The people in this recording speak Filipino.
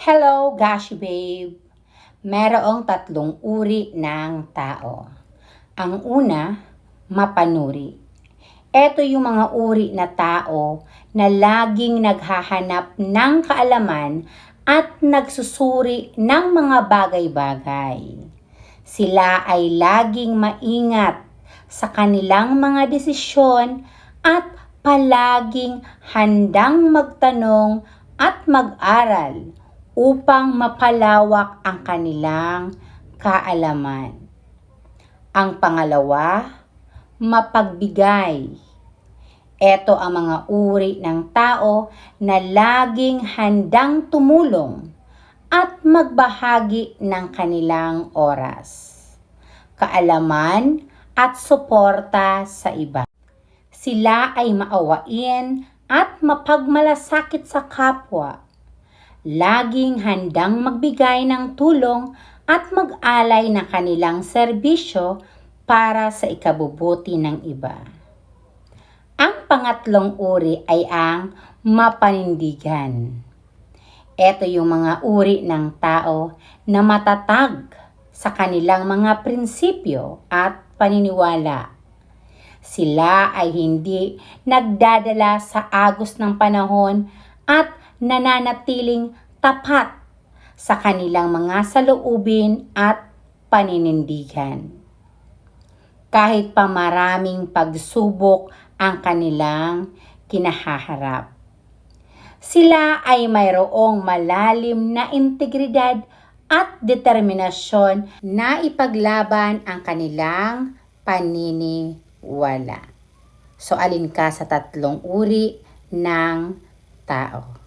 Hello, Gashi Babe! Merong tatlong uri ng tao. Ang una, mapanuri. Ito yung mga uri na tao na laging naghahanap ng kaalaman at nagsusuri ng mga bagay-bagay. Sila ay laging maingat sa kanilang mga desisyon at palaging handang magtanong at mag-aral upang mapalawak ang kanilang kaalaman. Ang pangalawa, mapagbigay. Ito ang mga uri ng tao na laging handang tumulong at magbahagi ng kanilang oras, kaalaman at suporta sa iba. Sila ay maawain at mapagmalasakit sa kapwa. Laging handang magbigay ng tulong at mag-alay ng kanilang serbisyo para sa ikabubuti ng iba. Ang pangatlong uri ay ang mapanindigan. Ito yung mga uri ng tao na matatag sa kanilang mga prinsipyo at paniniwala. Sila ay hindi nagdadala sa agos ng panahon at nananatiling tapat sa kanilang mga saloobin at paninindigan. Kahit pa maraming pagsubok ang kanilang kinahaharap. Sila ay mayroong malalim na integridad at determinasyon na ipaglaban ang kanilang paniniwala. So, alin ka sa tatlong uri ng tao?